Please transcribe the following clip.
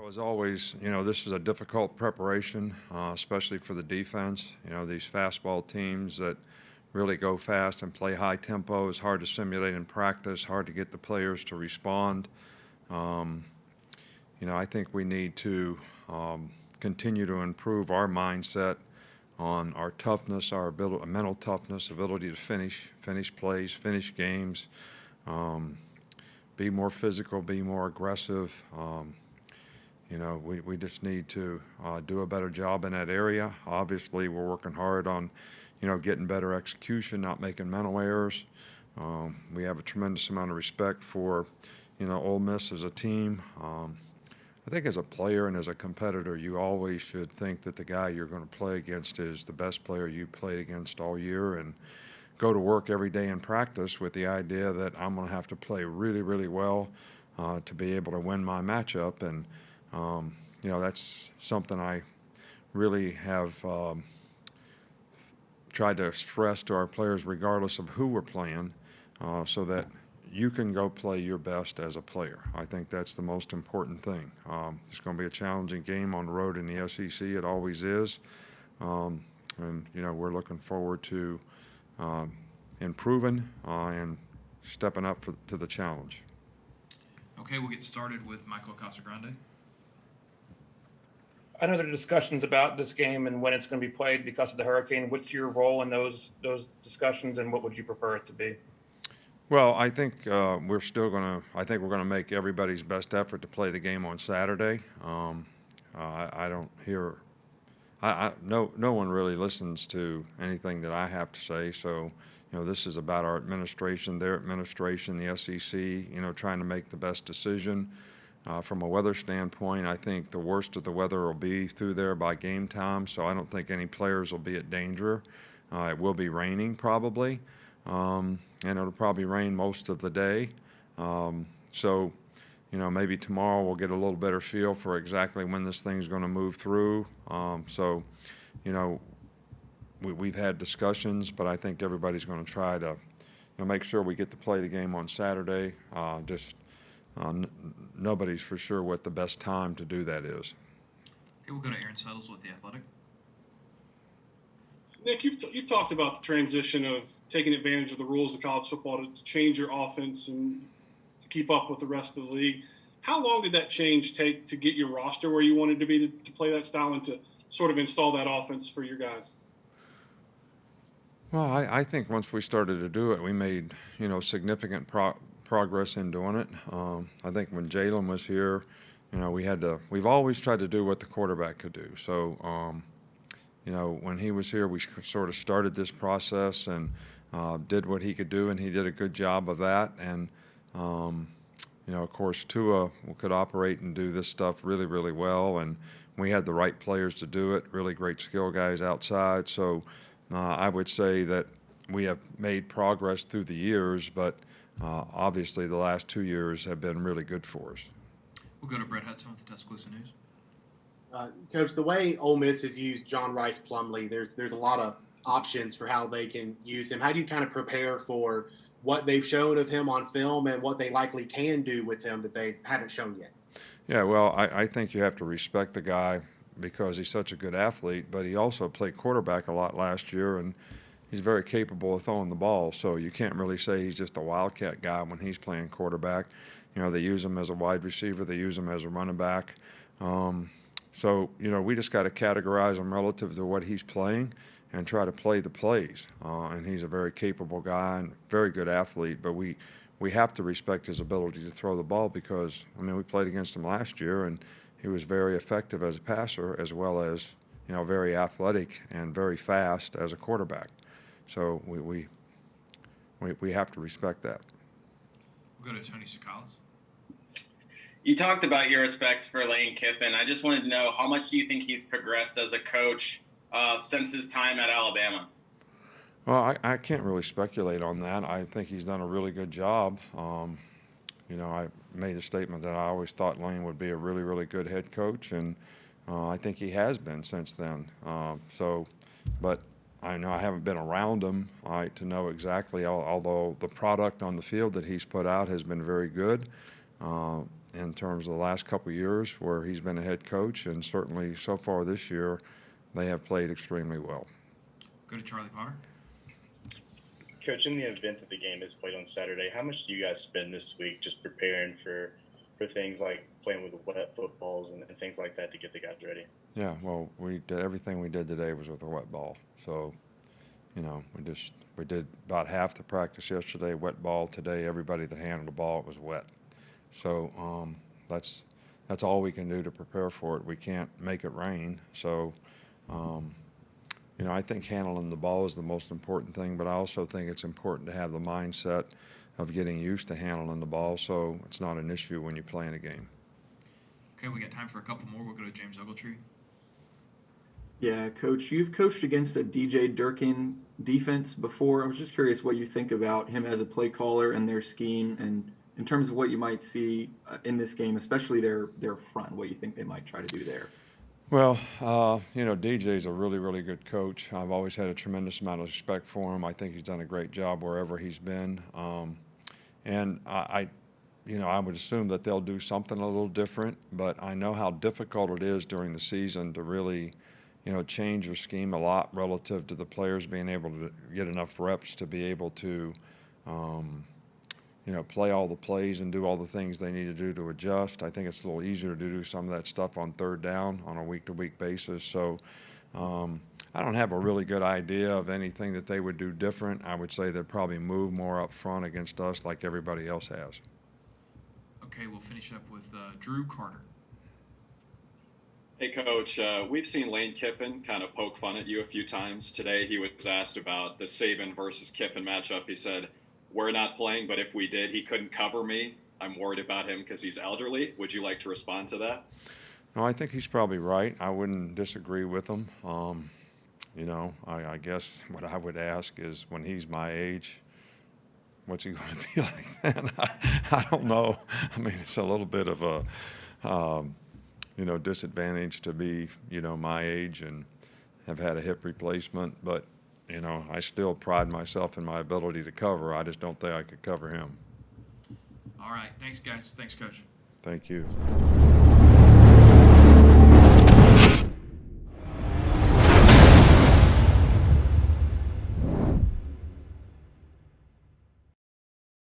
As always, this is a difficult preparation, especially for the defense. These fastball teams that really go fast and play high tempo is hard to simulate in practice, hard to get the players to respond. I think we need to continue to improve our mindset on our toughness, our ability, mental toughness, ability to finish plays, finish games, be more physical, be more aggressive. We just need to do a better job in that area. Obviously, we're working hard on, getting better execution, not making mental errors. We have a tremendous amount of respect for, Ole Miss as a team. I think as a player and as a competitor, you always should think that the guy you're going to play against is the best player you played against all year, and go to work every day in practice with the idea that I'm going to have to play really, really well to be able to win my matchup. And, that's something I really have tried to stress to our players regardless of who we're playing, so that you can go play your best as a player. I think that's the most important thing. It's going to be a challenging game on the road in the SEC. It always is. And, we're looking forward to improving and stepping up to the challenge. Okay, we'll get started with Michael Casagrande. I know there are discussions about this game and when it's going to be played because of the hurricane. What's your role in those discussions, and what would you prefer it to be? Well, I think we're going to make everybody's best effort to play the game on Saturday. I don't hear, no one really listens to anything that I have to say. So, this is about our administration, their administration, the SEC, trying to make the best decision. From a weather standpoint, I think the worst of the weather will be through there by game time, so I don't think any players will be at danger. It will be raining probably, and it'll probably rain most of the day. So, maybe tomorrow we'll get a little better feel for exactly when this thing's going to move through. We've had discussions, but I think everybody's going to try to make sure we get to play the game on Saturday. Nobody's for sure what the best time to do that is. Okay, we'll go to Aaron Settles with The Athletic. Nick, you've talked about the transition of taking advantage of the rules of college football to change your offense and to keep up with the rest of the league. How long did that change take to get your roster where you wanted to be to play that style and to sort of install that offense for your guys? Well, I think once we started to do it, we made significant progress in doing it. I think when Jalen was here, we've always tried to do what the quarterback could do. So, when he was here, we sort of started this process and did what he could do, and he did a good job of that. And, of course, Tua could operate and do this stuff really, really well, and we had the right players to do it, really great skill guys outside. So I would say that we have made progress through the years, but obviously the last 2 years have been really good for us. We'll go to Brett Hudson with the Tuscaloosa News. Coach, the way Ole Miss has used John Rice Plumlee, there's a lot of options for how they can use him. How do you kind of prepare for what they've shown of him on film and what they likely can do with him that they haven't shown yet? Yeah, well, I think you have to respect the guy because he's such a good athlete, but he also played quarterback a lot last year, and he's very capable of throwing the ball. So you can't really say he's just a wildcat guy when he's playing quarterback. They use him as a wide receiver. They use him as a running back. So, we just got to categorize him relative to what he's playing and try to play the plays. And he's a very capable guy and very good athlete, but we have to respect his ability to throw the ball because, we played against him last year, and he was very effective as a passer as well as, very athletic and very fast as a quarterback. So we have to respect that. We'll go to Tony Sakalas. You talked about your respect for Lane Kiffin. I just wanted to know, how much do you think he's progressed as a coach since his time at Alabama? Well, I can't really speculate on that. I think he's done a really good job. I made a statement that I always thought Lane would be a really, really good head coach, and I think he has been since then. But I know I haven't been around him to know exactly, although the product on the field that he's put out has been very good. in terms of the last couple of years where he's been a head coach, and certainly so far this year, they have played extremely well. Go to Charlie Potter. Coach, in the event that the game is played on Saturday, how much do you guys spend this week just preparing for things like playing with wet footballs and things like that to get the guys ready? Yeah, well, we did everything we did today was with a wet ball. So, we did about half the practice yesterday, wet ball. Today, everybody that handled the ball, it was wet. So that's all we can do to prepare for it. We can't make it rain. So, I think handling the ball is the most important thing, but I also think it's important to have the mindset of getting used to handling the ball so it's not an issue when you play in a game. Okay, we got time for a couple more. We'll go to James Ogletree. Yeah, Coach, you've coached against a DJ Durkin defense before. I was just curious what you think about him as a play caller and their scheme, and in terms of what you might see in this game, especially their front, what you think they might try to do there. Well, DJ's a really, really good coach. I've always had a tremendous amount of respect for him. I think he's done a great job wherever he's been. And I would assume that they'll do something a little different, but I know how difficult it is during the season to really, change your scheme a lot relative to the players being able to get enough reps to be able to, play all the plays and do all the things they need to do to adjust. I think it's a little easier to do some of that stuff on third down on a week-to-week basis. So I don't have a really good idea of anything that they would do different. I would say they'd probably move more up front against us like everybody else has. Okay, we'll finish up with Drew Carter. Hey, Coach, we've seen Lane Kiffin kind of poke fun at you a few times. Today he was asked about the Saban versus Kiffin matchup. He said, "We're not playing, but if we did, he couldn't cover me. I'm worried about him because he's elderly." Would you like to respond to that? No, I think he's probably right. I wouldn't disagree with him. I guess what I would ask is when he's my age, what's he going to be like then? I don't know. I mean, it's a little bit of a, disadvantage to be, my age and have had a hip replacement. But, I still pride myself in my ability to cover. I just don't think I could cover him. All right. Thanks, guys. Thanks, Coach. Thank you.